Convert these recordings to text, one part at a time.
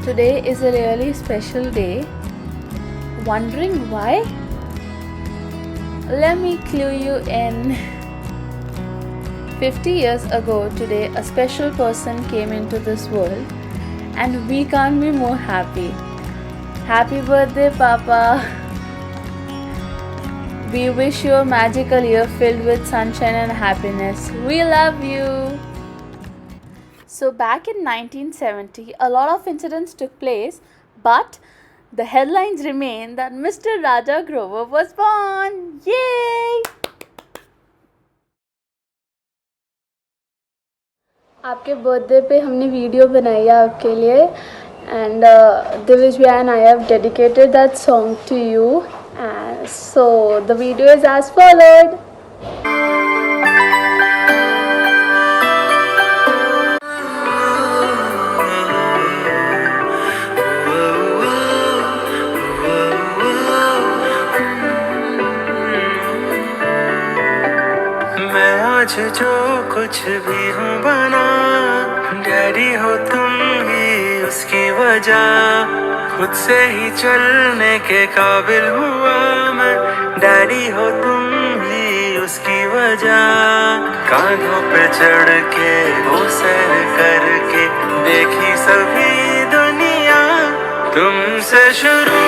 Today is a really special day. Wondering why? Let me clue you in. 50 years ago today, a special person came into this world, and we can't be more happy. Happy birthday, Papa! We wish you a magical year filled with sunshine and happiness. We love you! So back in 1970, a lot of incidents took place, but the headlines remain that Mr. Raja Grover was born. Yay! आपके birthday पे हमने video बनाई है आपके लिए, and Divij and I have dedicated that song to you. And so the video is as followed. आज जो कुछ भी हूँ बना, डैडी हो तुम ही उसकी वजह। खुद से ही चलने के काबिल हुआ मैं, डैडी हो तुम ही उसकी वजह। कांधों पे चढ़ के वो सैर करके देखी सभी दुनिया, तुमसे शुरू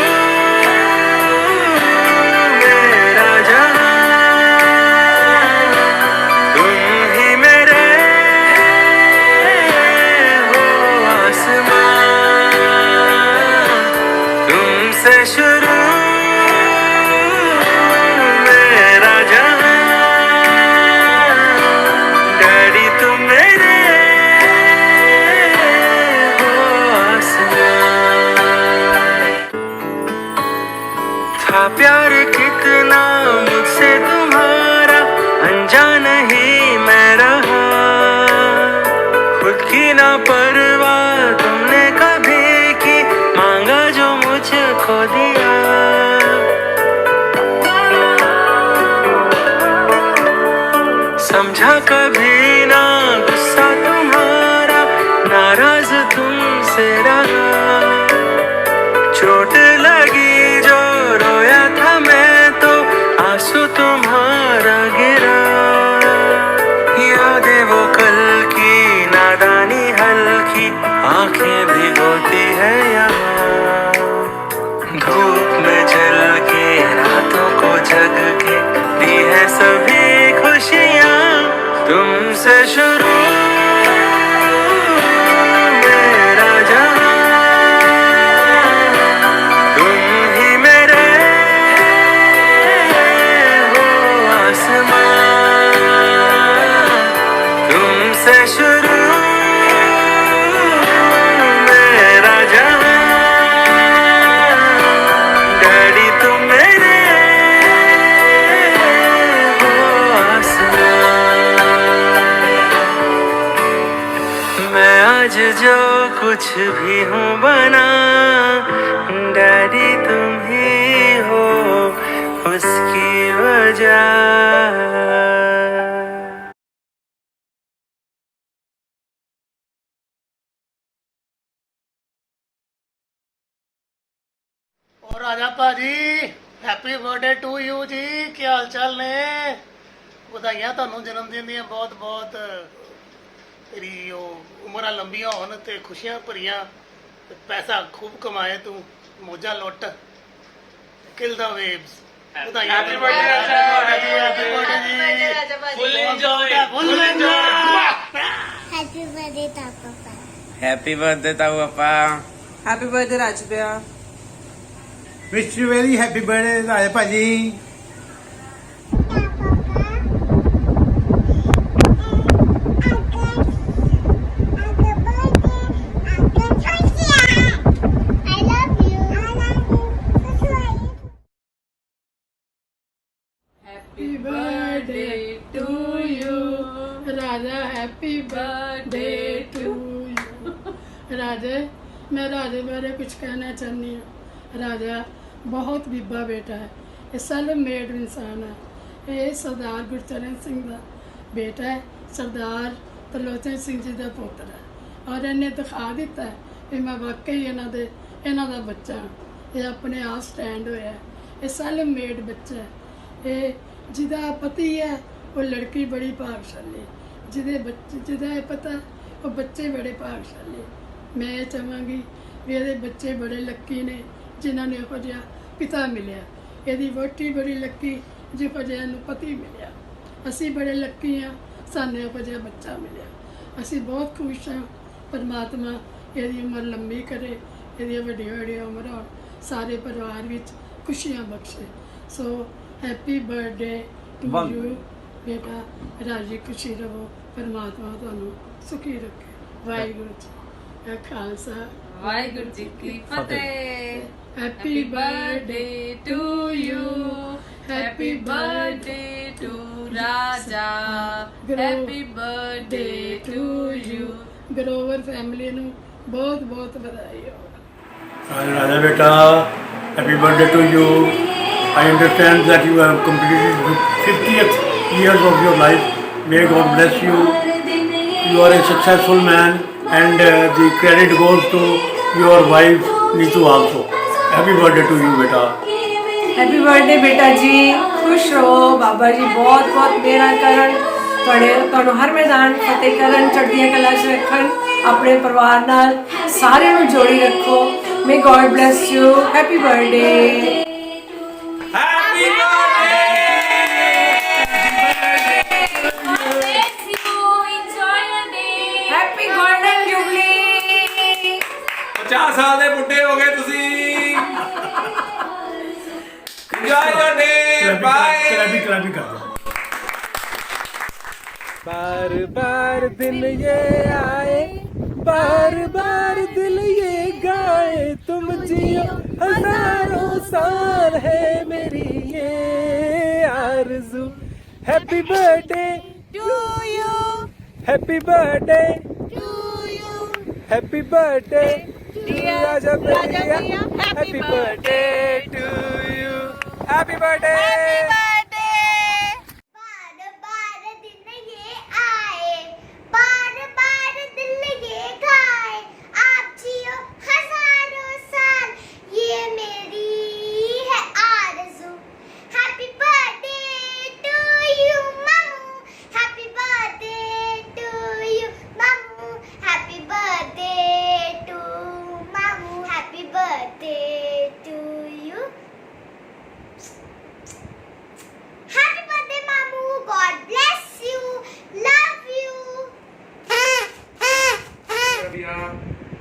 शुरू मेरा जहां, डैडी तुम मेरे हो आसमां। था प्यार कितना मुझसे तुम्हारा, अनजान ही मैं रहा। खुद की ना परवाह तुमने कभी की, मांगा जो मुझको दिया। समझा कभी ना गुस्सा तुम्हारा, नाराज तुमसे रहा। की आंखें भिगोती है यहाँ, धूप में जल के रातों को जग के दी है सभी खुशियाँ तुमसे शुरू मेरा जहाँ, तुम ही मेरे हो आसमां, तुमसे शुरू मेरा जहाँ, डैडी तुम मेरे हो आसमां। मैं आज जो कुछ भी हूँ बना, डैडी तुम ही हो उसकी वजह। और राजा भाजी हैप्पी बर्थडे टू यू जी, ਕੀ ਹਾਲ ਚਾਲ ਨੇ? ਵਧਾਈਆਂ ਤੁਹਾਨੂੰ ਜਨਮ ਦਿਨ ਦੀਆਂ ਬਹੁਤ ਬਹੁਤ। ਤੇਰੀ ਉਹ ਉਮਰਾਂ ਲੰਬੀਆਂ ਹੋਣ ਤੇ ਖੁਸ਼ੀਆਂ ਭਰੀਆਂ ਤੇ ਪੈਸਾ ਖੂਬ ਕਮਾਏ ਤੂੰ, ਮੌਜਾਂ ਲੁੱਟ। ਕਿਲ ਦਾ ਵੇਵਸ। ਵਧਾਈਆਂ। Happy birthday ji, happy birthday ji. Full enjoy, full enjoy. Happy birthday, Papa. Happy birthday ताऊ पापा। हैप्पी बर्थडे राज भैया। Wish you very happy birthday Raja भाजी। I love you. Happy birthday to you Raja, happy birthday to you. Raje, मैं राजे बारे कुछ कहना चाहनी हूँ। राजा बहुत बीबा बेटा है, ये सेल्फ मेड इंसान है। ये सरदार गुरचरण सिंह का बेटा है, सरदार त्रिलोचन सिंह जी का पुत्र है। और इन्हें दिखा दिता है कि मैं वाकई इन्हों का बच्चा हाँ। ये अपने आप स्टैंड होया है। ये सेल्फ मेड बच्चा है। ये जिदा पति है वो लड़की बड़ी भागशाली, जिदा पता वो बच्चे बड़े भागशाली। मैं ये चाहांगी भी ये बच्चे बड़े लक्की ने जिन्होंने यहो जिहा पिता मिलिया। यदी वोटी बड़ी लक्की जिहो जिहा नूं पति मिलिया। असी बड़े लक्की हाँ, सानूं यहो जिहा बच्चा मिलिया। असी बहुत खुश हाँ। परमात्मा यदी उम्र लंबी करे, यदी वड्डियां वड्डियां उम्र होण, सारे परिवार विच खुशियां बख्शे। So happy birthday to you बेटा। राजी खुशी रहो, परमात्मा तुहानूं सुखी रखे। वाहिगुरू जी का खालसा, वाहिगुरु जी की फतेह। Happy birthday to you, happy birthday to Raja, happy birthday to you. Grover family नूं बहुत बहुत बधाई हो। Raja beta, happy birthday to you. I understand that you have completed the 50th years of your life. May God bless you. You are a successful man, and the credit goes to your wife Neetu also. Happy birthday to you beta. Happy birthday बेटा जी, खुश रहो। बाबा जी बहुत बहुत मेहरा करन, ਤੁਹਾਨੂੰ ਹਰ ਮੈਦਾਨ ਫਤਿਹ ਕਰਨ, ਚੜ੍ਹਦੀਆਂ ਕਲਾ 'ਚ ਰੱਖਣ, ਆਪਣੇ ਪਰਿਵਾਰ ਨਾਲ ਸਾਰਿਆਂ ਨੂੰ ਜੋੜੀ ਰੱਖੋ। May God bless you. Happy birthday. Happy happy golden jubilee. 50 साल ਦੇ ਬੁੱਢੇ ਹੋ ਗਏ ਤੁਸੀਂ। Enjoy your day. Bye. Clapping कर दो। बार बार दिन ये आए, बार बार दिल ये गाए, तुम जियो हजारों साल है मेरी ये आरज़ू। Happy birthday to you, happy birthday to you, happy birthday Raja भैया, happy birthday to you, happy birthday. बार बार दिन ये आए, बार बार दिल ये गाए, आप जियो हजारों साल, ये मेरी है आरज़ू। हैप्पी बर्थडे टू यू मामू, हैप्पी बर्थडे टू यू मामू, happy birthday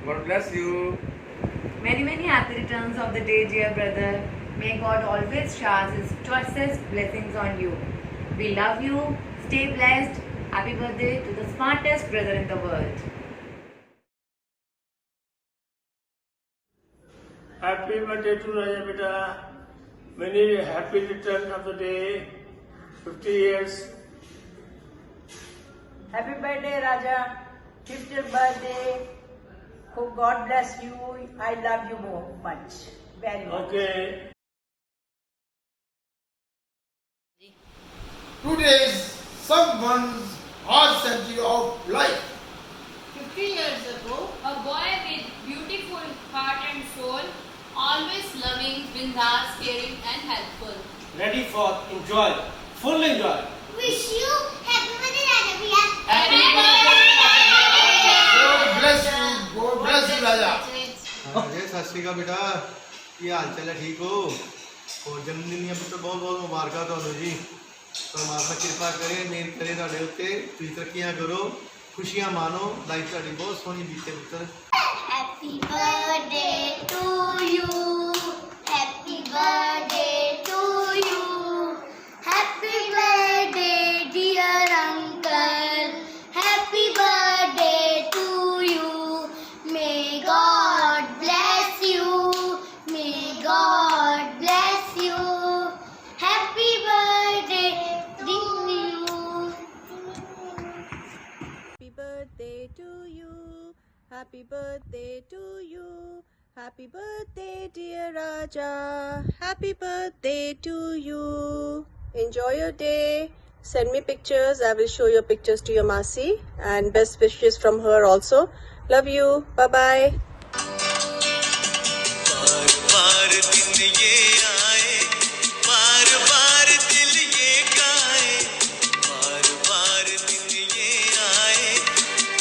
God bless you. Many happy returns of the day, dear brother. May God always shower His choicest blessings on you. We love you. Stay blessed. Happy birthday to the smartest brother in the world. Happy birthday to Raja beta. Many happy returns of the day. 50 years. Happy birthday, Raja. 50th birthday. Oh, God bless you. I love you more much. Very much. Okay. Today is someone's hard century of life. 50 years ago, a boy with beautiful heart and soul, always loving, bindas, caring and helpful. Ready for enjoy, full enjoy. Wish you happy birthday, Raja Bhaiya. Happy birthday! God bless you. God bless you, Raja. Ajay सत श्री अकाल बेटा की हाल चाल है ठीक हो और जन्मदिन ਦੀਆਂ ਪੁੱਤਰ ਬਹੁਤ ਬਹੁਤ ਮੁਬਾਰਕਾਂ ਤੁਹਾਨੂੰ ਜੀ ਪਰਮਾਤਮਾ ਕਿਰਪਾ ਕਰੇ ਮੇਰ ਕਰੇ ਤੁਹਾਡੇ ਉੱਤੇ ਤੁਸੀਂ ਤਰੱਕੀਆਂ ਕਰੋ ਖੁਸ਼ੀਆਂ ਮਾਣੋ ਲਾਈਫ ਤੁਹਾਡੀ ਬਹੁਤ ਸੋਹਣੀ ਬੀਤੇ ਪੁੱਤਰ Happy birthday to you. Happy birthday to you. Happy birthday, dear uncle. Happy birthday to you. May God bless you. May God bless you. Happy birthday to you. Happy birthday to you. Happy birthday to you. Happy birthday, dear Raja. Happy birthday to you. Enjoy your day. Send me pictures. I will show your pictures to your Masi. And best wishes from her also. Love you. Bye-bye. बार दिन ये आए बार बार दिल ये गाए बार दिन ये आए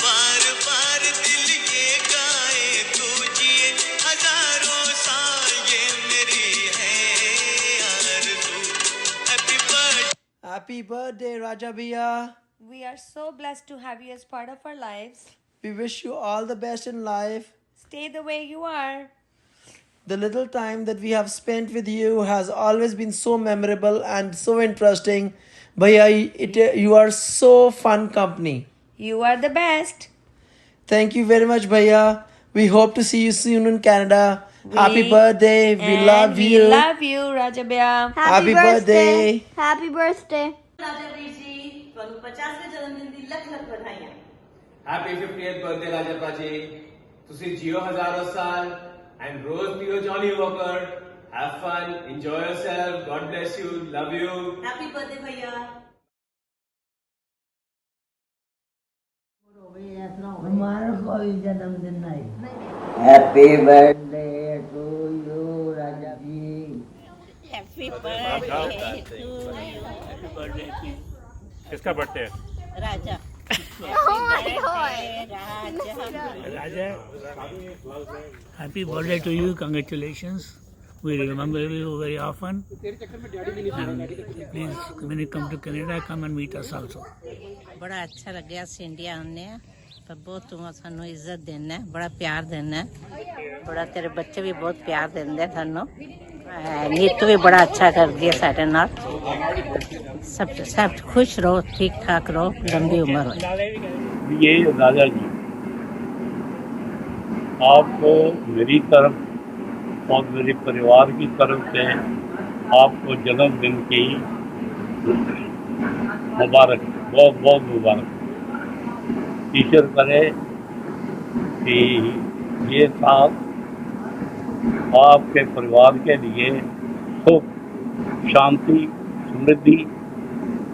बार दिल ये गाए तू जिए हजारों साल ये मेरी है आरज़ू happy birthday Happy birthday, Raja Bhaiya. We are so blessed to have you as part of our lives. We wish you all the best in life. Stay the way you are. The little time that we have spent with you has always been so memorable and so interesting. Bhaiya, you are so fun company. You are the best. Thank you very much, Bhaiya. We hope to see you soon in Canada. Happy birthday. We love you. We love you, Raja Bhaiya. Happy birthday. Happy birthday. ਰਾਜਾ ਵੀਰ ਜੀ ਤੁਹਾਨੂੰ 50ਵੇਂ ਜਨਮ ਦਿਨ ਦੀ ਲੱਖ ਲੱਖ ਵਧਾਈਆਂ Happy 50th birthday, Raja Praji. ਤੁਸੀਂ ਜਿਓ ਹਜ਼ਾਰਾਂ ਸਾਲ and ਰੋਜ਼ ਪੀਓ Johnny Walker. Have fun, enjoy yourself. God bless you. Love you. Happy birthday ਭਈਆ Happy birthday to you, Raja ji. Happy birthday to you. किसका बर्थडे है Raja. Raja, happy birthday to you. Congratulations. We remember you very often. And please, when you come to Canada, come and meet us also. बड़ा अच्छा लग्या सी India आने पर बहुत तू सानू इज्जत देना बड़ा प्यार देना बड़ा तेरे बच्चे भी बहुत प्यार देंदे सानू नीतू भी बड़ा अच्छा कर दिया साडे नाल सब खुश रहो ठीक ठाक रहो लंबी उम्र हो ये राजा जी आपको मेरी तरफ और मेरे परिवार की तरफ से आपको जन्मदिन की मुबारक बहुत बहुत मुबारक ईश्वर करे कि ये साल आपके परिवार के लिए सुख शांति समृद्धि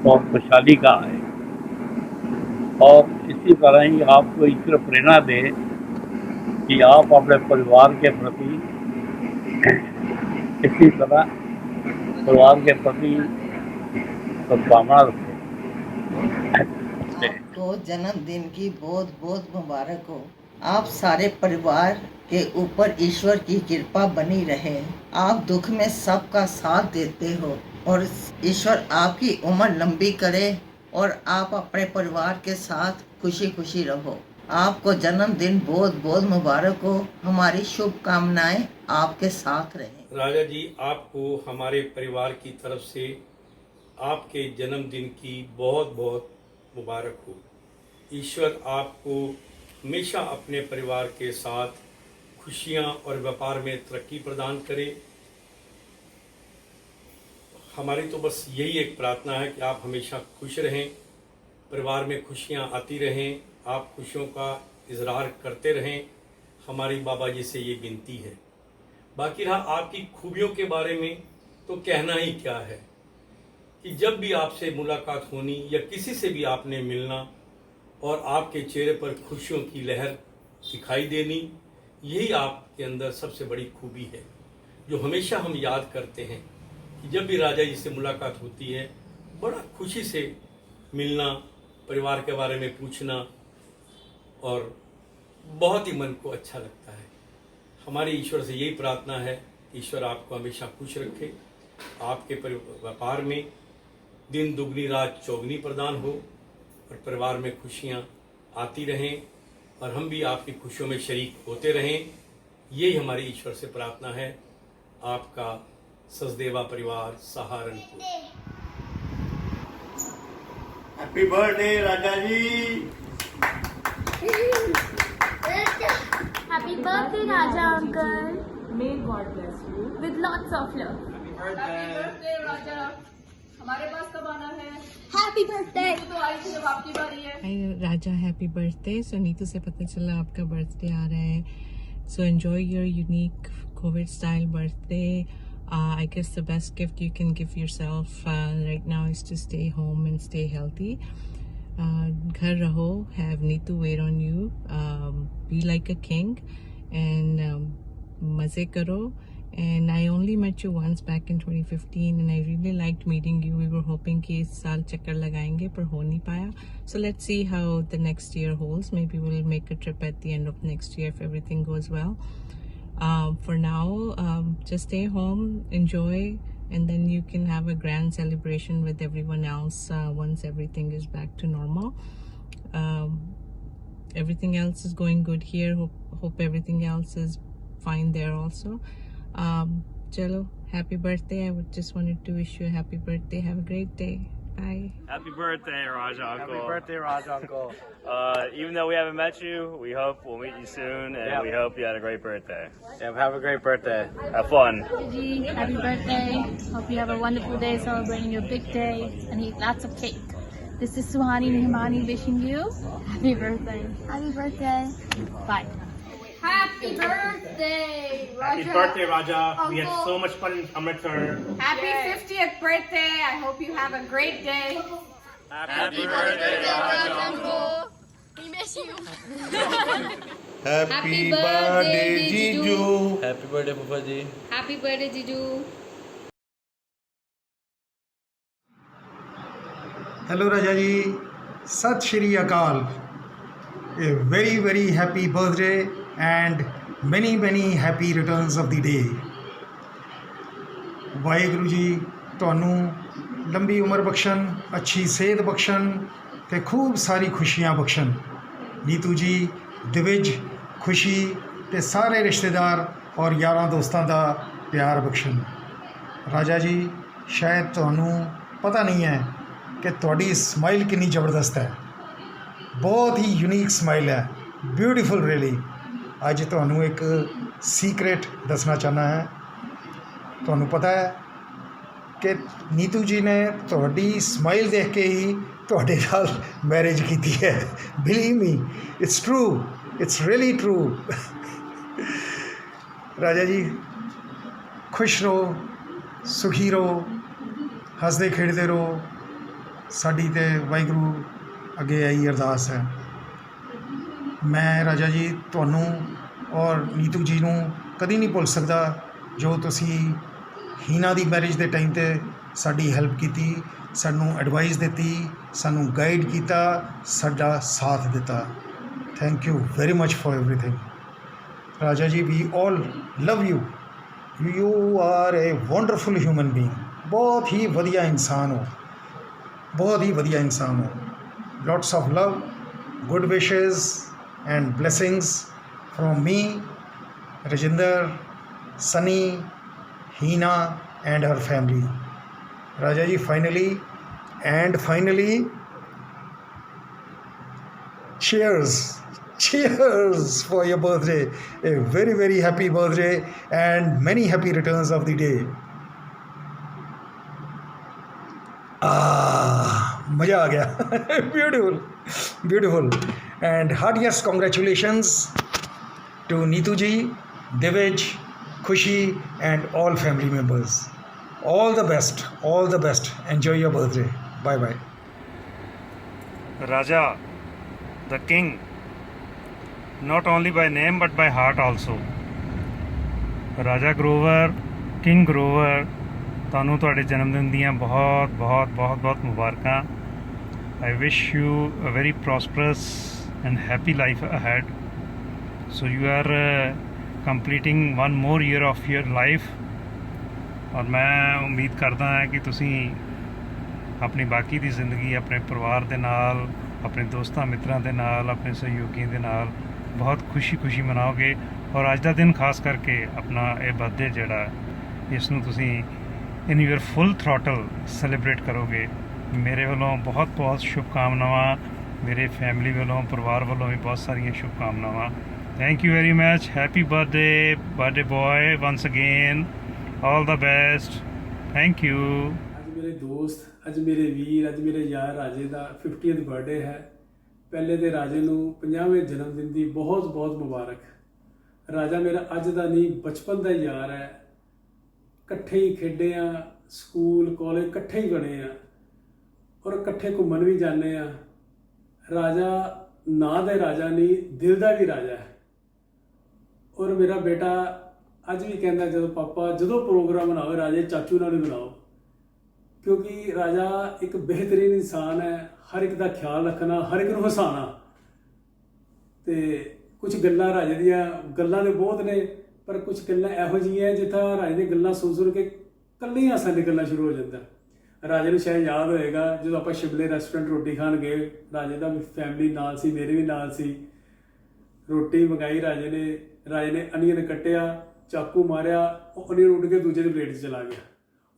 और खुशहाली का है और इसी तरह ही आपको ईश्वर प्रेरणा दे कि आप अपने परिवार के प्रति इसी तरह परिवार के प्रति सद्भावना रखें आपको जन्मदिन की बहुत बहुत मुबारक हो आप सारे परिवार के ऊपर ईश्वर की कृपा बनी रहे आप दुख में सबका साथ देते हो और ईश्वर आपकी उम्र लंबी करे और आप अपने परिवार के साथ खुशी खुशी रहो आपको जन्मदिन बहुत बहुत मुबारक हो। हमारी शुभकामनाएं आपके साथ रहें। राजा जी, आपको हमारे परिवार की तरफ से आपके जन्मदिन की बहुत बहुत मुबारक हो। ईश्वर आपको हमेशा अपने परिवार के साथ खुशियां और व्यापार में तरक्की प्रदान करे। हमारी तो बस यही एक प्रार्थना है कि आप हमेशा खुश रहें, परिवार में खुशियां आती रहें, आप खुशियों का इजहार करते रहें। हमारी बाबा जी से ये विनती है। बाकी रहा आपकी खूबियों के बारे में तो कहना ही क्या है कि जब भी आपसे मुलाकात होनी या किसी से भी आपने मिलना और आपके चेहरे पर खुशियों की लहर दिखाई देनी, यही आपके अंदर सबसे बड़ी खूबी है जो हमेशा हम याद करते हैं कि जब भी राजा जी से मुलाकात होती है बड़ा खुशी से मिलना, परिवार के बारे में पूछना और बहुत ही मन को अच्छा लगता है। हमारी ईश्वर से यही प्रार्थना है कि ईश्वर आपको हमेशा खुश रखे, आपके व्यापार में दिन दुगनी रात चौगनी प्रदान हो और परिवार में खुशियाँ आती रहें और हम भी आपकी खुशियों में शरीक होते रहें। यही हमारी ईश्वर से प्रार्थना है। आपका सचदेवा परिवार, Saharanpur. Happy birthday Raja ji. Happy birthday, Raja uncle. May God bless you. With lots of love. Birthday Raja. हमारे पास कब आना है? Happy birthday. तो आई थी जब आपकी बारी है। हाय राजा, हैप्पी बर्थडे। सो नीतू से पता चला आपका बर्थडे आ रहा है, so enjoy your unique Covid style birthday. I guess the best gift you can give yourself right now is to stay home and stay healthy. Ghar raho, have Neetu wait on you, be like a king and maze karo. And I only met you once back in 2015 and I really liked meeting you. We were hoping कि इस साल चक्कर लगाएंगे पर हो नहीं पाया. So let's see how the next year holds. Maybe we'll make a trip at the end of next year if everything goes well. For now, just stay home, enjoy, and then you can have a grand celebration with everyone else once everything is back to normal. Everything else is going good here. Hope everything else is fine there also. Chalo, happy birthday. I just wanted to wish you a happy birthday. Have a great day. Bye. Happy birthday, Raja Uncle. Happy birthday, Raja Uncle. Even though we haven't met you, we hope we'll meet you soon, and Yep. we hope you had a great birthday. Yeah, have a great birthday. Have fun. Gigi, happy birthday. Hope you have a wonderful day celebrating your big day and eat lots of cake. This is Suhani Nihmani wishing you happy birthday. Happy birthday. Bye. Happy birthday, Raja. Happy birthday, Raja. We had Uncle. so much fun in Amritsar. Happy 50th birthday. I hope you have a great day. Happy birthday, Raja Uncle. We miss you. Happy birthday जीजू। Happy birthday फूफा जी। Happy birthday, Jiju. Hello राजा जी, सत श्री अकाल। A very very happy birthday and many happy returns of the day। Waheguru ji ਤੁਹਾਨੂੰ ਲੰਬੀ ਉਮਰ ਬਖਸ਼ਣ, ਅੱਛੀ ਸਿਹਤ ਬਖਸ਼ਣ ਤੇ ਖੂਬ ਸਾਰੀ ਖੁਸ਼ੀਆਂ ਬਖਸ਼ਣ। ਨੀਤੂ ਜੀ ਦਿਵਿਜ ਖੁਸ਼ੀ ਤੇ ਸਾਰੇ ਰਿਸ਼ਤੇਦਾਰ ਔਰ ਯਾਰਾਂ ਦੋਸਤਾਂ ਦਾ ਪਿਆਰ ਬਖਸ਼ਣ। ਰਾਜਾ ਜੀ ਸ਼ਾਇਦ ਤੁਹਾਨੂੰ ਪਤਾ ਨਹੀਂ ਹੈ ਕਿ ਤੁਹਾਡੀ ਸਮਾਈਲ ਕਿੰਨੀ ਜ਼ਬਰਦਸਤ ਹੈ, ਬਹੁਤ ਹੀ ਯੂਨੀਕ ਸਮਾਈਲ ਹੈ, ਬਿਊਟੀਫੁਲ ਰੀਅਲੀ। ਅੱਜ ਤੁਹਾਨੂੰ ਇੱਕ ਸੀਕ੍ਰੇਟ ਦੱਸਣਾ ਚਾਹੁੰਦਾ ਹੈ। ਤੁਹਾਨੂੰ ਪਤਾ ਹੈ ਕਿ ਨੀਤੂ ਜੀ ਨੇ ਤੁਹਾਡੀ ਸਮਾਈਲ ਦੇਖ ਕੇ ਹੀ ਤੁਹਾਡੇ ਨਾਲ ਮੈਰਿਜ ਕੀਤੀ ਹੈ। Believe me, it's true, it's really true. ਰਾਜਾ ਜੀ ਖੁਸ਼ ਰਹੋ, ਸੁਖੀ ਰਹੋ, ਹੱਸਦੇ ਖੇਡਦੇ ਰਹੋ। ਸਾਡੀ ਤੇ ਵਾਹਿਗੁਰੂ ਅੱਗੇ ਆਈ ਅਰਦਾਸ ਹੈ। ਮੈਂ ਰਾਜਾ ਜੀ ਤੁਹਾਨੂੰ ਔਰ ਨੀਤੂ ਜੀ ਨੂੰ ਕਦੀ ਨਹੀਂ ਭੁੱਲ ਸਕਦਾ ਜੋ ਤੁਸੀਂ ਹੀਨਾ ਦੀ ਮੈਰਿਜ ਦੇ ਟਾਈਮ 'ਤੇ ਸਾਡੀ ਹੈਲਪ ਕੀਤੀ, ਸਾਨੂੰ ਐਡਵਾਈਸ ਦਿੱਤੀ, ਸਾਨੂੰ ਗਾਈਡ ਕੀਤਾ, ਸਾਡਾ ਸਾਥ ਦਿੱਤਾ। Thank you very much for everything. Raja ji ਵੀ all love you. You are a wonderful human being. ਬਹੁਤ ਹੀ ਵਧੀਆ ਇਨਸਾਨ ਹੋ, ਬਹੁਤ ਹੀ ਵਧੀਆ ਇਨਸਾਨ ਹੋ। lots of love, good wishes and blessings from me, Rajinder, Sunny, Hina and her family. Raja ji, finally, cheers for your birthday. A very, very happy birthday and many happy returns of the day. मज़ा आ गया. Beautiful. And heartiest congratulations to Neetu ji, Divij, Khushi and all family members. All the best. Enjoy your birthday. Bye. Raja, the king, not only by name but by heart also. Raja Grover, King Grover, ਤੁਹਾਨੂੰ ਤੁਹਾਡੇ ਜਨਮ ਦਿਨ ਦੀਆਂ ਬਹੁਤ ਮੁਬਾਰਕਾਂ. I wish you a very prosperous and happy life ahead. So you are completing one more year of your life. ਔਰ ਮੈਂ ਉਮੀਦ ਕਰਦਾ ਹਾਂ ਕਿ ਤੁਸੀਂ ਆਪਣੀ ਬਾਕੀ ਦੀ ਜ਼ਿੰਦਗੀ ਆਪਣੇ ਪਰਿਵਾਰ ਦੇ ਨਾਲ, ਆਪਣੇ ਦੋਸਤਾਂ ਮਿੱਤਰਾਂ ਦੇ ਨਾਲ, ਆਪਣੇ ਸਹਿਯੋਗੀਆਂ ਦੇ ਨਾਲ ਬਹੁਤ ਖੁਸ਼ੀ ਮਨਾਓਗੇ. ਔਰ ਅੱਜ ਦਾ ਦਿਨ ਖਾਸ ਕਰਕੇ ਆਪਣਾ ਇਹ ਬਰਥਡੇ ਜਿਹੜਾ ਇਸ ਨੂੰ ਤੁਸੀਂ ਇਨ ਯੂਰ ਫੁੱਲ ਥ੍ਰੋਟਲ ਸੈਲੀਬ੍ਰੇਟ ਕਰੋਗੇ. ਮੇਰੇ ਵੱਲੋਂ ਬਹੁਤ ਸ਼ੁਭਕਾਮਨਾਵਾਂ, ਮੇਰੇ ਫੈਮਿਲੀ ਵੱਲੋਂ, ਪਰਿਵਾਰ ਵੱਲੋਂ ਵੀ ਬਹੁਤ ਸਾਰੀਆਂ ਸ਼ੁਭਕਾਮਨਾਵਾਂ. Thank you very much. Happy birthday boy ones again. All the best. Thank you. ਅੱਜ ਮੇਰੇ ਦੋਸਤ, ਅੱਜ ਮੇਰੇ ਵੀਰ, ਅੱਜ ਮੇਰੇ ਯਾਰ ਰਾਜੇ ਦਾ 50th ਬਰਥਡੇ ਹੈ. ਪਹਿਲੇ ਤੇ ਰਾਜੇ ਨੂੰ 50ਵੇਂ ਜਨਮ ਦਿਨ ਦੀ ਬਹੁਤ ਮੁਬਾਰਕ. ਰਾਜਾ ਮੇਰਾ ਅੱਜ ਦਾ ਨਹੀਂ, ਬਚਪਨ ਦਾ ਯਾਰ ਹੈ. ਇਕੱਠੇ ਹੀ ਖੇਡੇ ਆ, ਸਕੂਲ ਕਾਲਜ ਇਕੱਠੇ ਹੀ ਬਣੇ ਆ ਔਰ ਇਕੱਠੇ ਘੁੰਮਣ ਵੀ ਜਾਂਦੇ ਆ. ਰਾਜਾ ਨਾਂ ਦਾ ਰਾਜਾ ਨਹੀਂ, ਦਿਲ ਦਾ ਵੀ ਰਾਜਾ ਹੈ. ਔਰ ਮੇਰਾ ਬੇਟਾ ਅੱਜ ਵੀ ਕਹਿੰਦਾ ਜਦੋਂ ਪ੍ਰੋਗਰਾਮ ਬਣਾਓ ਰਾਜੇ ਚਾਚੂ ਨਾਲ ਹੀ ਬਣਾਓ, ਕਿਉਂਕਿ ਰਾਜਾ ਇੱਕ ਬਿਹਤਰੀਨ ਇਨਸਾਨ ਹੈ. ਹਰ ਇੱਕ ਦਾ ਖਿਆਲ ਰੱਖਣਾ, ਹਰ ਇੱਕ ਨੂੰ ਹਸਾਉਣਾ. ਤੇ ਕੁਝ ਗੱਲਾਂ ਰਾਜੇ ਦੀਆਂ ਗੱਲਾਂ ਦੇ ਬਹੁਤ ਨੇ, ਪਰ ਕੁਝ ਗੱਲਾਂ ਇਹੋ ਜਿਹੀਆਂ ਜਿੱਥਾਂ ਰਾਜੇ ਦੀਆਂ ਗੱਲਾਂ ਸੁਣ ਕੇ ਇਕੱਲੇ ਹਾਸਾ ਨਿਕਲਣਾ ਸ਼ੁਰੂ ਹੋ ਜਾਂਦਾ. ਰਾਜੇ ਨੂੰ ਸ਼ਾਇਦ ਯਾਦ ਹੋਏਗਾ ਜਦੋਂ ਆਪਾਂ ਸ਼ਿਮਲੇ ਰੈਸਟੋਰੈਂਟ ਰੋਟੀ ਖਾਣ ਗਏ, ਰਾਜੇ ਦਾ ਵੀ ਫੈਮਿਲੀ ਨਾਲ ਸੀ, ਮੇਰੇ ਵੀ ਨਾਲ ਸੀ. ਰੋਟੀ ਮੰਗਾਈ ਰਾਜੇ ਨੇ ਅਨੀਅਨ ਕੱਟਿਆ, ਚਾਕੂ ਮਾਰਿਆ, ਉਹ ਅਨੀਅਨ ਉੱਡ ਕੇ ਦੂਜੇ ਦੀ ਪਲੇਟ 'ਚ ਚਲਾ ਗਿਆ.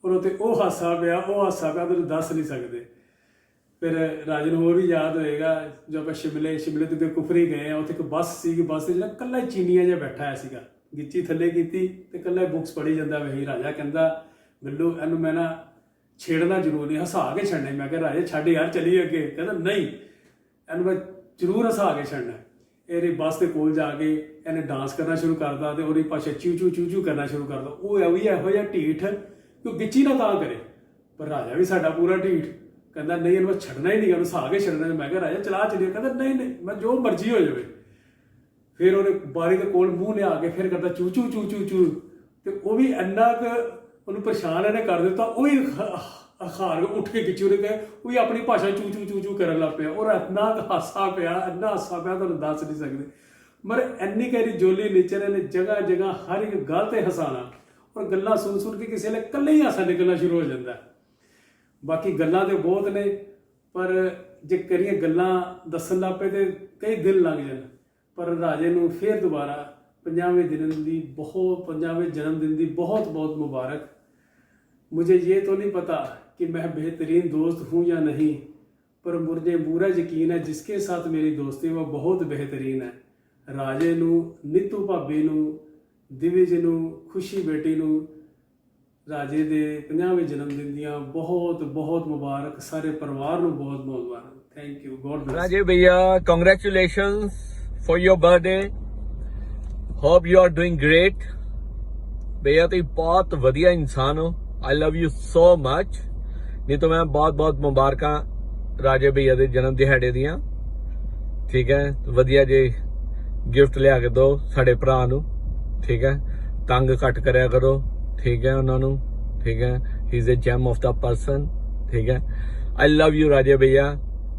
ਔਰ ਉੱਥੇ ਉਹ ਹਾਸਾ ਪਿਆ ਤੁਹਾਨੂੰ ਦੱਸ ਨਹੀਂ ਸਕਦੇ. ਫਿਰ ਰਾਜੇ ਨੂੰ ਹੋਰ ਵੀ ਯਾਦ ਹੋਏਗਾ ਜਦੋਂ ਆਪਾਂ ਸ਼ਿਮਲੇ ਤੋਂ ਅੱਗੇ ਕੁਫਰੀ ਗਏ ਆ, ਉੱਥੇ ਇੱਕ ਬੱਸ ਸੀਗੀ, ਬੱਸ 'ਤੇ ਜਿਹੜਾ ਇਕੱਲਾ ਚੀਨੀਆਂ ਜਿਹਾ ਬੈਠਾ ਹੋਇਆ ਸੀਗਾ, ਗਿੱਚੀ ਥੱਲੇ ਕੀਤੀ ਤੇ ਇਕੱਲਾ ਬੁੱਕਸ ਪੜ੍ਹੀ ਜਾਂਦਾ ਵਹੀ. ਰਾਜਾ ਕਹਿੰਦਾ ਗੱਲੂ ਇਹਨੂੰ ਮੈਂ ਨਾ ਛੇੜਨਾ ਜ਼ਰੂਰ ਨਹੀਂ, ਹਸਾ ਕੇ ਛੱਡਣਾ. ਮੈਂ ਕਿਹਾ ਰਾਜੇ ਛੱਡ ਯਾਰ ਚੱਲੀਏ ਅੱਗੇ. ਕਹਿੰਦਾ ਨਹੀਂ, ਇਹਨੂੰ ਮੈਂ ਜ਼ਰੂਰ ਹਸਾ ਕੇ ਛੱਡਣਾ. ਇਹਦੀ ਬੱਸ ਦੇ ਕੋਲ ਜਾ ਕੇ ਇਹਨੇ ਡਾਂਸ ਕਰਨਾ ਸ਼ੁਰੂ ਕਰਦਾ ਤੇ ਉਹਦੀ ਭਾਸ਼ਾ ਚੂ ਕਰਨਾ ਸ਼ੁਰੂ ਕਰਦਾ. ਉਹ ਵੀ ਇਹੋ ਜਿਹਾ ਢੀਠ ਕਿ ਗਿੱਚੀ ਨਾ ਤਾਂ ਕਰੇ, ਪਰ ਰਾਜਾ ਵੀ ਸਾਡਾ ਪੂਰਾ ਢੀਠ. ਕਹਿੰਦਾ ਨਹੀਂ ਇਹਨੂੰ ਮੈਂ ਛੱਡਣਾ ਹੀ ਨਹੀਂ, ਉਹਨੂੰ ਹਸਾ ਕੇ ਛੱਡਣਾ. ਮੈਂ ਕਿਹਾ ਰਾਜਾ ਚਲਾ ਚੱਲੀਏ. ਕਹਿੰਦਾ ਨਹੀਂ ਮੈਂ ਜੋ ਮਰਜ਼ੀ ਹੋ ਜਾਵੇ. ਫਿਰ ਉਹਨੇ ਬਾਰੀ ਦੇ ਕੋਲ ਮੂੰਹ ਲਿਆ ਕੇ ਫਿਰ ਕਰਦਾ ਚੂ ਤੇ ਉਹ ਵੀ ਇੰਨਾ ਕੁ ਉਹਨੂੰ ਪਰੇਸ਼ਾਨ ਇਹਨੇ ਕਰ ਦਿੱਤਾ. ਉਹ ਵੀ ਹਾਰ ਉੱਠ ਕੇ ਗਿੱਚੀ ਉਹਨੇ ਕਹੇ ਉਹ ਵੀ ਆਪਣੀ ਭਾਸ਼ਾ ਚੂ ਕਰਨ ਲੱਗ ਪਿਆ. ਔਰ ਇੰਨਾ ਹਾਸਾ ਪਿਆ ਤੁਹਾਨੂੰ ਦੱਸ ਨਹੀਂ ਸਕਦੇ. ਮਰ ਇੰਨੀ ਕਹਿਰੀ ਜੋਲੀ ਨੇਚਰ ਨੇ ਜਗ੍ਹਾ ਹਰ ਇੱਕ ਗੱਲ ਤੇ ਹਸਾਣਾ. ਔਰ ਗੱਲਾਂ ਸੁਣ ਕੇ ਕਿਸੇ ਵੇਲੇ ਇਕੱਲੇ ਹੀ ਹਾਸਾ ਨਿਕਲਣਾ ਸ਼ੁਰੂ ਹੋ ਜਾਂਦਾ. ਬਾਕੀ ਗੱਲਾਂ ਤੇ ਬਹੁਤ ਨੇ, ਪਰ ਜੇ ਕਰੀਏ ਗੱਲਾਂ ਦੱਸਣ ਲੱਗ ਪਏ ਤੇ ਕਈ ਦਿਨ ਲੱਗ ਜਾਣ. ਪਰ ਰਾਜੇ ਨੂੰ ਫਿਰ ਦੁਬਾਰਾ 50ਵੇਂ ਜਨਮ ਦਿਨ ਦੀ बहुत मुबारक. मुझे ये तो नहीं पता कि मैं बेहतरीन दोस्त हूँ या नहीं, पर मुझे पूरा यकीन है जिसके साथ मेरी दोस्ती वो बहुत बेहतरीन है. राजे नू, नीतू भाभी नू, दिविज नू, खुशी बेटी नू राजे दे 50वें जन्मदिन दियां बहुत मुबारक. सारे परिवार नू बहुत मुबारक. Thank you. God bless. Raje भैया, congratulations for your birthday. Hope you are doing great. भैया तुम बहुत वधिया इंसान हो. I love you so much. नहीं तो मैं बहुत मुबारक राजे भैया के जन्म दिहाड़े दियां. ठीक है, वधिया जे गिफ्ट लिया के दो साडे भरा नू. ठीक है, तंग घट करया करो. ठीक है, उन्होंने. ठीक है, he is a gem of the person. ठीक है, I love you राजे भैया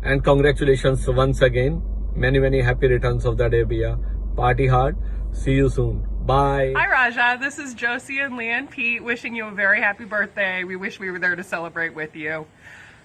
and congratulations once again. Many happy returns of the day भैया. Party hard. See you soon. Bye. Hi Raja, this is Josie and Leah and Pete wishing you a very happy birthday. We wish we were there to celebrate with you.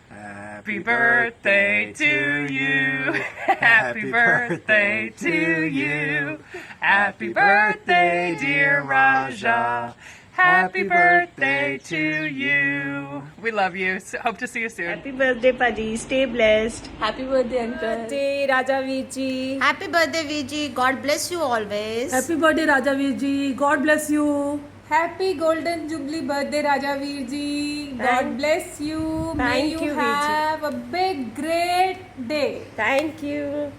Happy birthday to you. Happy birthday to you. Happy birthday, dear Raja. Happy birthday to you. We love you. Hope to see you soon. Happy birthday, Paji. Stay blessed. Happy birthday, uncle. Birthday, Raja Veerji. Happy birthday, Veerji. God bless you always. Happy birthday, Raja Veerji. God bless you. Happy golden jubilee birthday, Raja Veerji. God bless you. May you have a big, great day. Thank you.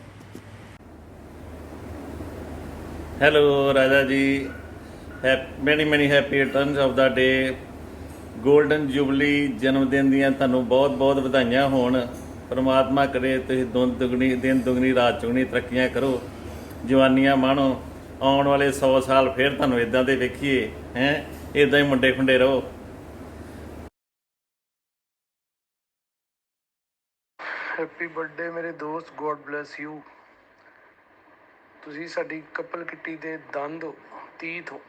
Hello, Raja ji. Many happy returns of the day. Golden Jubilee ਜਨਮ ਦਿਨ ਦੀਆਂ ਤੁਹਾਨੂੰ ਬਹੁਤ ਵਧਾਈਆਂ ਹੋਣ। ਪਰਮਾਤਮਾ ਕਰੇ ਤੁਸੀਂ ਦਿਨ ਦੁਗਣੀ ਰਾਤ ਚੁਗਣੀ ਤਰੱਕੀਆਂ ਕਰੋ, ਜਵਾਨੀਆਂ ਮਾਣੋ, ਆਉਣ ਵਾਲੇ 100 ਸਾਲ ਫਿਰ ਤੁਹਾਨੂੰ ਇਦਾਂ ਦੇ ਵੇਖੀਏ ਹੈ, ਇਦਾਂ ਹੀ ਮੁੰਡੇ ਖੁੰਡੇ ਰਹੋ। ਹੈਪੀ ਬਰਥਡੇ ਮੇਰੇ ਦੋਸਤ, ਗੋਡ ਬਲੈਸ ਯੂ। ਤੁਸੀਂ ਸਾਡੀ ਕਪਲ ਕਿੱਟੀ ਦੇ ਦੰਦ ਹੋ, ਤੀਤ ਹੋ।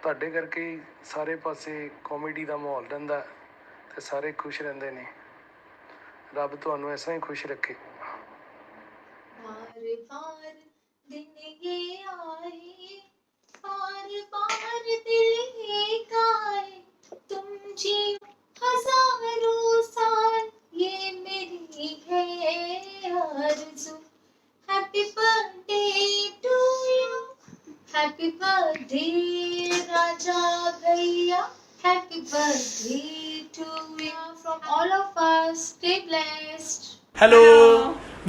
ਤੁਹਾਡੇ ਕਰਕੇ ਹੀ ਸਾਰੇ ਪਾਸੇ ਕਾਮੇਡੀ ਦਾ ਮਾਹੌਲ ਰਹਿੰਦਾ ਤੇ ਸਾਰੇ ਖੁਸ਼ ਰਹਿੰਦੇ ਨੇ। ਰੱਬ ਤੁਹਾਨੂੰ ਐਸਾ ਹੀ ਖੁਸ਼ ਰੱਖੇ। बार दिन ये आए, बार दिल ये गाए, तुम जी हजारों साल, ये मेरी है आरज़ू। Happy birthday to you, happy birthday Raja भैया, happy birthday to you from all of us. Stay blessed. Hello.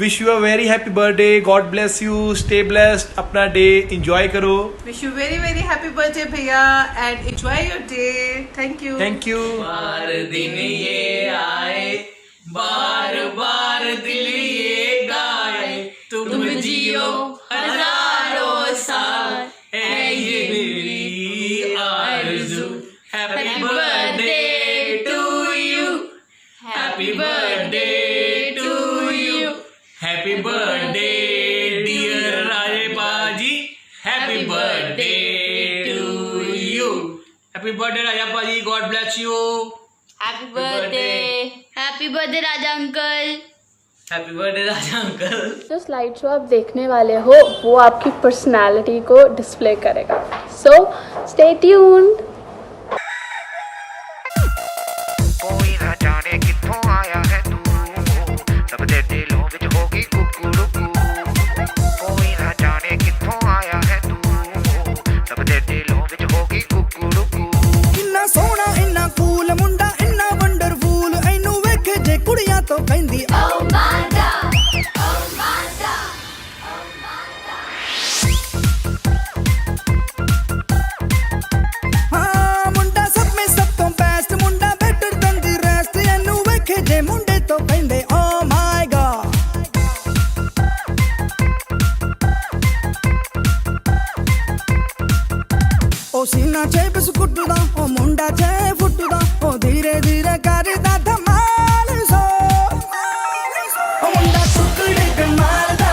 Wish you a very happy birthday. God bless you. Stay blessed. अपना day enjoy करो. Wish you very happy birthday, भैया, and enjoy your day. Thank you. Thank you. बार दिन ये आए, बार बार दिल ये गाए, तुम जियो हजारों साल, है ये मेरी आरज़ू। Happy birthday to you, happy birthday to you, happy birthday dear Raje पाजी, happy birthday to you. Happy birthday Raja पाजी, God bless you. Happy birthday. Happy birthday, Raja uncle. Happy birthday Raja uncle. जो स्लाइड शो आप देखने वाले हो वो आपकी पर्सनालिटी को डिस्प्ले करेगा, सो स्टे ट्यून्ड। कोई ना जाने कित्थों आया है तू, सबदे दिलों विच होगी कुकुरुकू। कोई ना जाने कित्थों आया है तू, सबदे दिलों विच होगी कुकुरुकू। इन्ना सोहना इन्ना कूल मुंडा, इन्ना वंडरफुल, ऐनू वेखे जे कुड़ियां तो कहंदी Oh my God, oh my God, oh my God. हाँ मुंडा सब में सब तो बेस्ट, मुंडा बेटर देन द रेस्ट, ऐनू वेखे जे मुंडे तो कहंदे oh my God। ओ सीना चे बिस्कुट दा, ओ मुंडा चे फुट दा, ओ धीरे धीरे करदा धमाल सो। ओ मुंडा टुकड़े कमाल दा,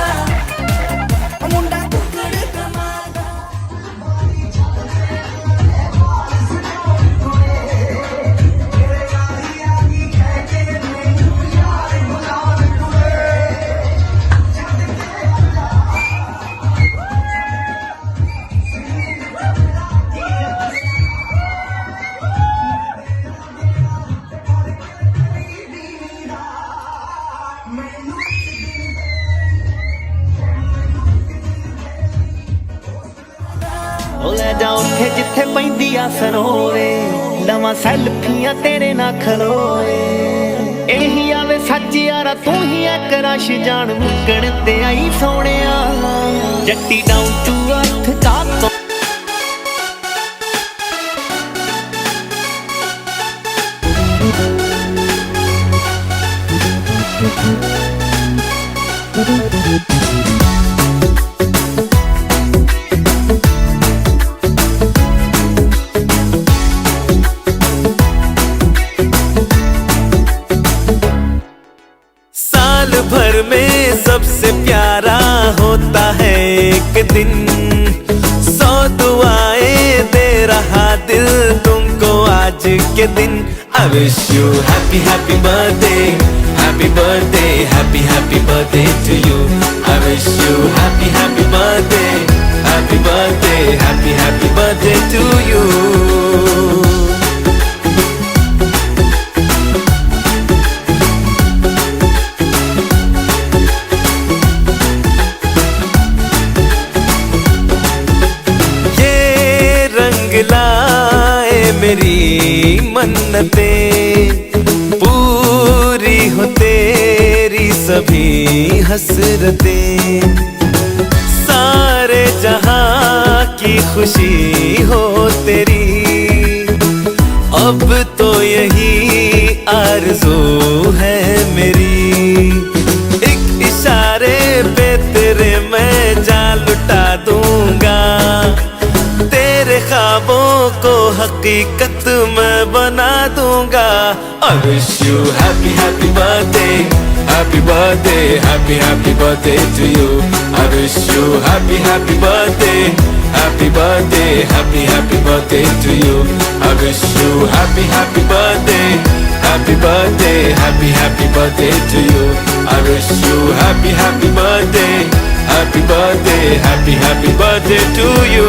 ओ मुंडा टुकड़े कमाल दा। ओ ले जा उत्थे जिथे पैंदी आ सरोवे, लवां सैल्फियां तेरे ना खलोए। एही आवे सच यारा तू ही एक रश जान, मुक्कण ते आई सोहणिया, जट्टी डाउन टू अर्थ का तो। साल भर में सबसे प्यारा होता है एक दिन, 100 दुआएं दे रहा दिल तुमको आज के दिन। I wish you happy happy birthday, happy birthday, happy birthday to you. I wish you happy happy birthday, happy birthday, happy birthday to you. लाए मेरी मन्नतें, पूरी हो तेरी सभी हसरतें, सारे जहां की खुशी हो तेरी, अब तो यही आरज़ू है मेरी। एक इशारे पे तेरे मैं जान लुटा दूंगा, तेरे ख्वाबों को हकीकत मैं बना दूंगा। I wish you happy happy birthday, happy birthday, happy birthday to you. I wish you happy happy birthday, happy birthday, happy birthday to you. I wish you happy happy birthday, happy birthday, happy birthday to you. I wish you happy happy birthday, happy birthday, happy birthday to you.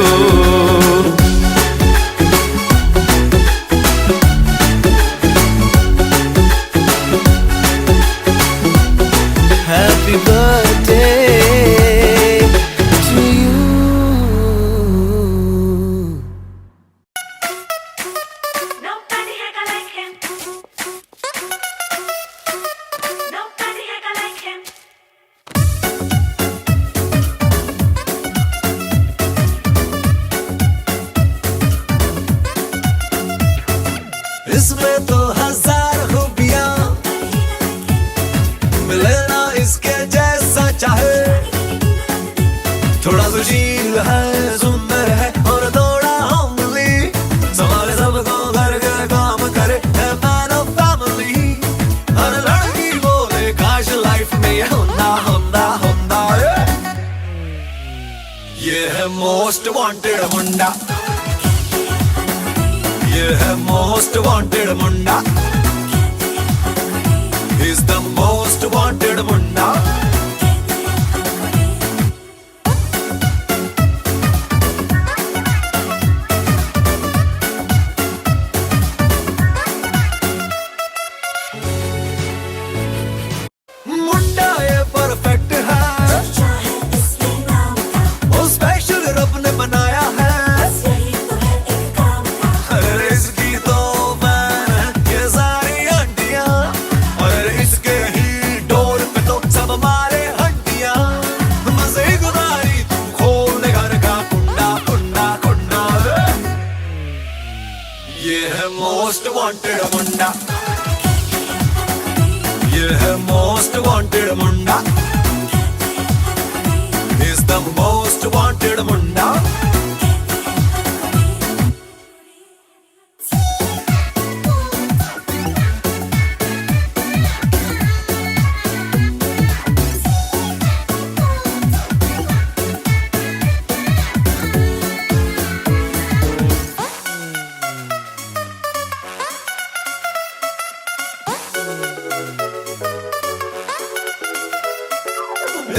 Happy birthday to you. Nobody ever like him. Nobody ever like him. इसमें तो हजार खूबियां, मिले ना इसके जैसा चाहे। थोड़ा सुशील है, सुंदर है और थोड़ा होमली, संभाले सबको घर के काम करे, है मैन ऑफ फैमिली। हर लड़की बोले काश लाइफ में ये होना होना होना। ये है मोस्ट वांटेड मुंडा, ये है most wanted Munda, He's the most wanted मुंडा। मुंडा ये परफेक्ट है, वो स्पेशल रब ने बनाया है। अरे इसकी तो फैन है ये सारी आंटियां, और इसके ही डोर पे तो सब मारे हड्डियां। मजेदारी तू खोल घर का कुंडा कुंडा कुंडा। ये है मोस्ट वांटेड मुंडा, ये है most wanted Munda, He's the most wanted मुंडा।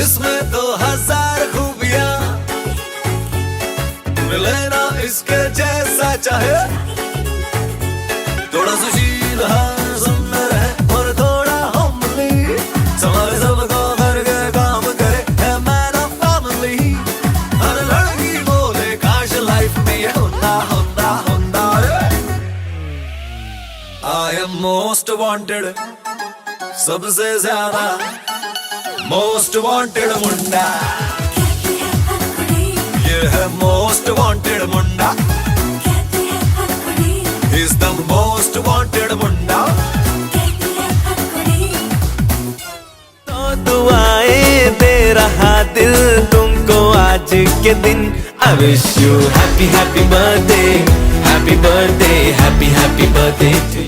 इसमें तो हजार खूबियां, मिले ना इसके जैसा चाहे। थोड़ा सुशील है, सुंदर है और थोड़ा होमली, संभाले सबको घर के काम करे, है मैन ऑफ फैमिली। हर लड़की बोले काश लाइफ में ये होना होना होना। I am most wanted, सबसे ज्यादा मोस्ट वांटेड मुंडा। ये है most wanted Munda, He's the most wanted मुंडा। तो दुआएं दे रहा दिल तुमको आज के दिन। I wish you happy happy birthday, happy birthday, happy birthday to